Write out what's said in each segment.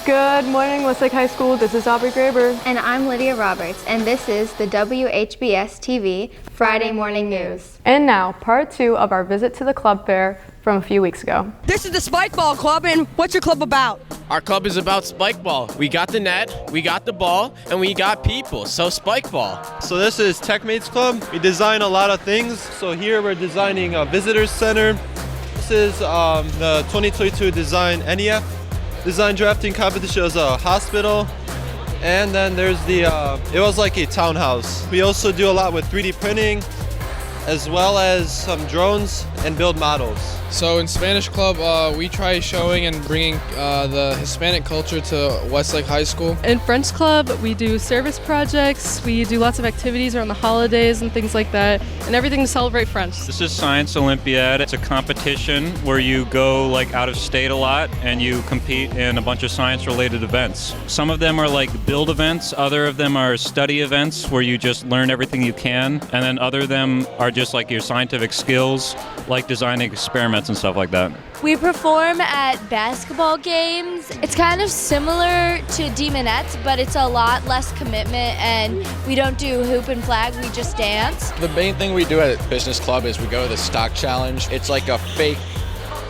Good morning, Westlake High School. This is Aubrey Graber. And I'm Lydia Roberts, and this is the WHBS TV Friday Morning News. And now, part 2 of our visit to the club fair from a few weeks ago. This is the Spike Ball Club, and what's your club about? Our club is about spike ball. We got the net, we got the ball, and we got people, so spike ball. So this is TechMates Club. We design a lot of things. So here we're designing a visitor center. This is the 2022 Design NEF Design Drafting Competition. It was a hospital. And then there's the, it was like a townhouse. We also do a lot with 3D printing, as well as some drones and build models. So in Spanish Club, we try showing and bringing the Hispanic culture to Westlake High School. In French Club, we do service projects, we do lots of activities around the holidays and things like that, and everything to celebrate French. This is Science Olympiad. It's a competition where you go like out of state a lot and you compete in a bunch of science-related events. Some of them are like build events, other of them are study events where you just learn everything you can, and then other of them are just like your scientific skills, like designing experiments and stuff like that. We perform at basketball games. It's kind of similar to Demonettes, but it's a lot less commitment, and we don't do hoop and flag, we just dance. The main thing we do at Business Club is we go to the stock challenge. It's like a fake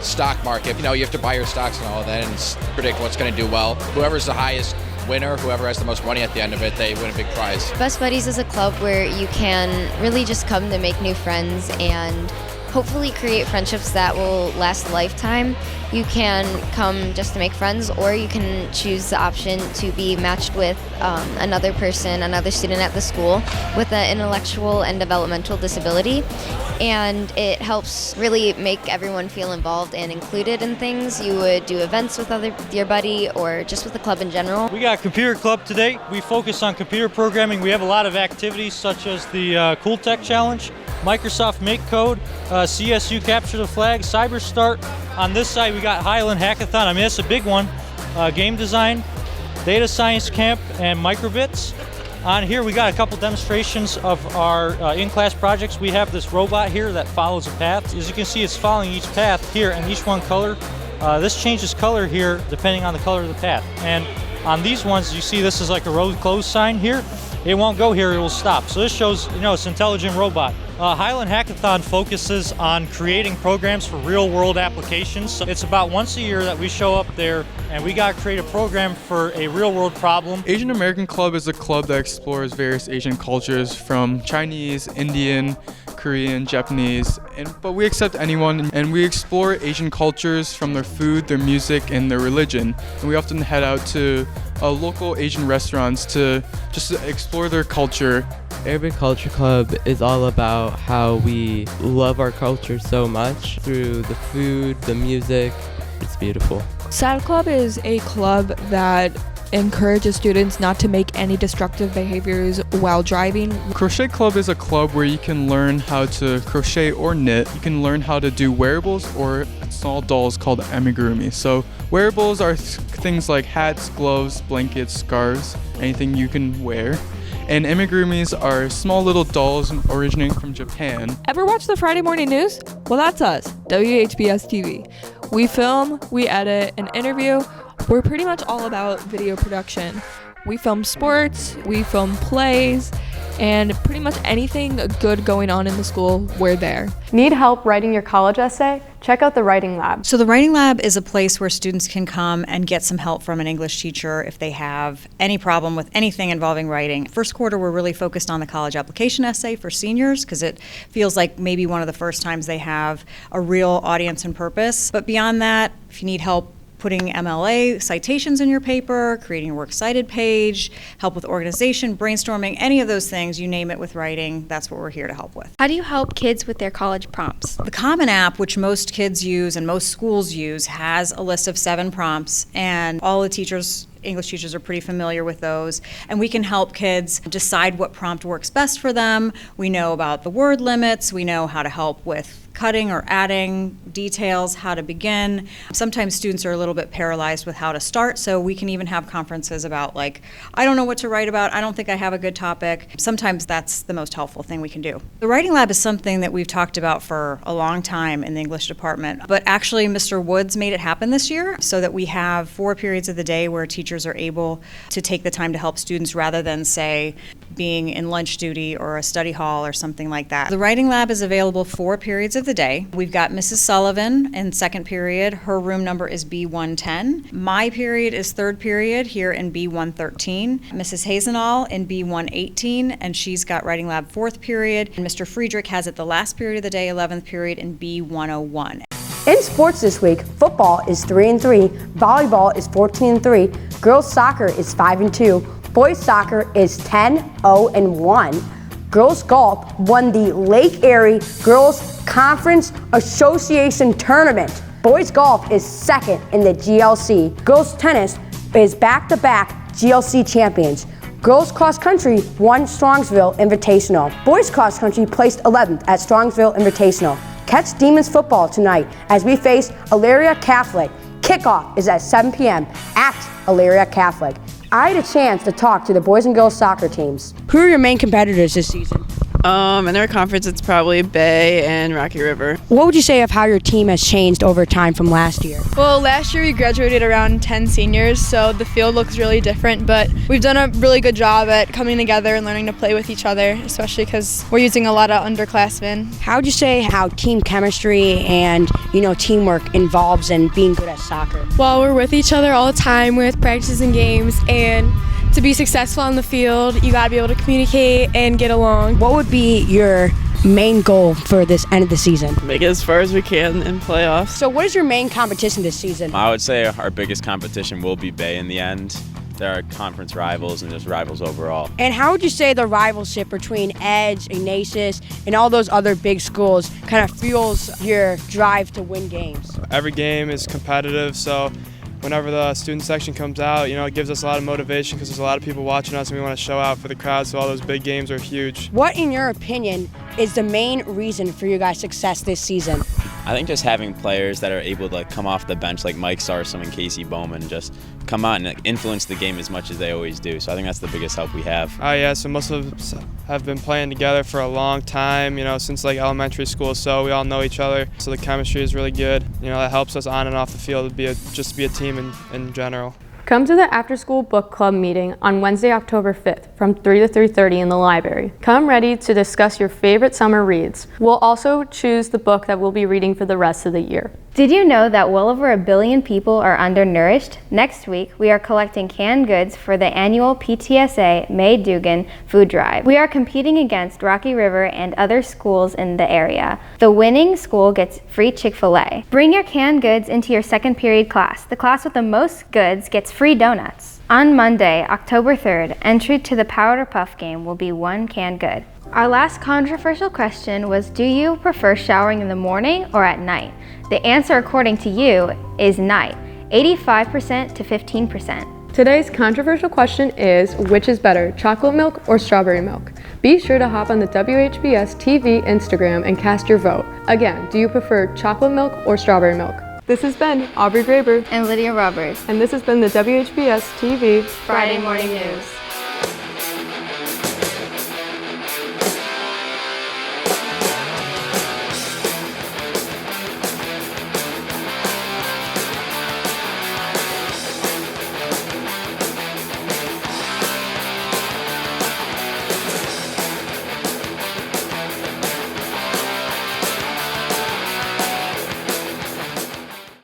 stock market. You know, you have to buy your stocks and all of that and predict what's going to do well. Whoever's the highest winner, whoever has the most money at the end of it, they win a big prize. Best Buddies is a club where you can really just come to make new friends and hopefully create friendships that will last a lifetime. You can come just to make friends, or you can choose the option to be matched with another person, another student at the school with an intellectual and developmental disability. And it helps really make everyone feel involved and included in things. You would do events with your buddy or just with the club in general. We got a computer club today. We focus on computer programming. We have a lot of activities such as the Cool Tech Challenge, Microsoft Make Code, CSU Capture the Flag, Cyber Start. On this side we got Highland Hackathon. I mean, it's a big one. Game design, data science camp, and microbits. On here we got a couple demonstrations of our in-class projects. We have this robot here that follows a path. As you can see, it's following each path here, and each one color. This changes color here depending on the color of the path. And on these ones, you see this is like a road closed sign here. It won't go here, it will stop. So this shows, you know, it's an intelligent robot. Highland Hackathon focuses on creating programs for real-world applications. So it's about once a year that we show up there and we got to create a program for a real-world problem. Asian American Club is a club that explores various Asian cultures from Chinese, Indian, Korean, Japanese, but we accept anyone, and we explore Asian cultures from their food, their music, and their religion. And we often head out to local Asian restaurants to just explore their culture. Urban Culture Club is all about how we love our culture so much through the food, the music. It's beautiful. SAD Club is a club that encourages students not to make any destructive behaviors while driving. Crochet Club is a club where you can learn how to crochet or knit. You can learn how to do wearables or small dolls called amigurumi. So wearables are things like hats, gloves, blankets, scarves, anything you can wear. And amigurumis are small little dolls originating from Japan. Ever watch the Friday Morning News? Well, that's us, WHBS TV. We film, we edit, and interview. We're pretty much all about video production. We film sports, we film plays, and pretty much anything good going on in the school, we're there. Need help writing your college essay? Check out the Writing Lab. So the Writing Lab is a place where students can come and get some help from an English teacher if they have any problem with anything involving writing. First quarter, we're really focused on the college application essay for seniors because it feels like maybe one of the first times they have a real audience and purpose. But beyond that, if you need help putting MLA citations in your paper, creating a works cited page, help with organization, brainstorming, any of those things, you name it with writing, that's what we're here to help with. How do you help kids with their college prompts? The Common App, which most kids use and most schools use, has a list of 7 prompts, and all the teachers, English teachers, are pretty familiar with those, and we can help kids decide what prompt works best for them. We know about the word limits, we know how to help with cutting or adding details, how to begin. Sometimes students are a little bit paralyzed with how to start, so we can even have conferences about like, I don't know what to write about, I don't think I have a good topic. Sometimes that's the most helpful thing we can do. The writing lab is something that we've talked about for a long time in the English department, but actually Mr. Woods made it happen this year so that we have 4 periods of the day where teachers are able to take the time to help students rather than, say, being in lunch duty or a study hall or something like that. The writing lab is available 4 periods of the day. We've got Mrs. Sullivan in second period. Her room number is B110. My period is third period here in B113. Mrs. Hazenall in B118, and she's got writing lab fourth period. And Mr. Friedrich has it the last period of the day, 11th period, in B101. In sports this week, football is 3-3, volleyball is 14-3, girls soccer is 5-2, boys soccer is 10-0-1. Girls golf won the Lake Erie Girls Conference Association Tournament. Boys golf is second in the GLC. Girls tennis is back-to-back GLC champions. Girls cross country won Strongsville Invitational. Boys cross country placed 11th at Strongsville Invitational. Catch Demons football tonight as we face Elyria Catholic. Kickoff is at 7 p.m. at Elyria Catholic. I had a chance to talk to the boys and girls soccer teams. Who are your main competitors this season? In our conference, it's probably Bay and Rocky River. What would you say of how your team has changed over time from last year? Well, last year we graduated around 10 seniors, so the field looks really different, but we've done a really good job at coming together and learning to play with each other, especially because we're using a lot of underclassmen. How would you say how team chemistry and, teamwork involves in being good at soccer? Well, we're with each other all the time with practices and games, and to be successful on the field, you gotta be able to communicate and get along. What would be your main goal for this end of the season? Make it as far as we can in playoffs. So what is your main competition this season? I would say our biggest competition will be Bay in the end. They're our conference rivals and just rivals overall. And how would you say the rivalship between Edge, Ignatius, and all those other big schools kind of fuels your drive to win games? Every game is competitive, so whenever the student section comes out, it gives us a lot of motivation because there's a lot of people watching us and we want to show out for the crowd, so all those big games are huge. What, in your opinion, is the main reason for your guys' success this season? I think just having players that are able to come off the bench like Mike Sarsom and Casey Bowman just come out and influence the game as much as they always do. So I think that's the biggest help we have. Oh yeah, so most of us have been playing together for a long time, since like elementary school, so we all know each other. So the chemistry is really good. That helps us on and off the field to just be a team in general. Come to the after-school book club meeting on Wednesday, October 5th from 3 to 3:30 in the library. Come ready to discuss your favorite summer reads. We'll also choose the book that we'll be reading for the rest of the year. Did you know that well over 1 billion people are undernourished? Next week, we are collecting canned goods for the annual PTSA May Dugan food drive. We are competing against Rocky River and other schools in the area. The winning school gets free Chick-fil-A. Bring your canned goods into your second period class. The class with the most goods gets free donuts. On Monday, October 3rd, entry to the Powder Puff game will be 1 canned good. Our last controversial question was, do you prefer showering in the morning or at night? The answer, according to you, is night, 85% to 15%. Today's controversial question is, which is better, chocolate milk or strawberry milk? Be sure to hop on the WHBS TV Instagram and cast your vote. Again, do you prefer chocolate milk or strawberry milk? This has been Aubrey Graber and Lydia Roberts. And this has been the WHBS TV Friday Morning News.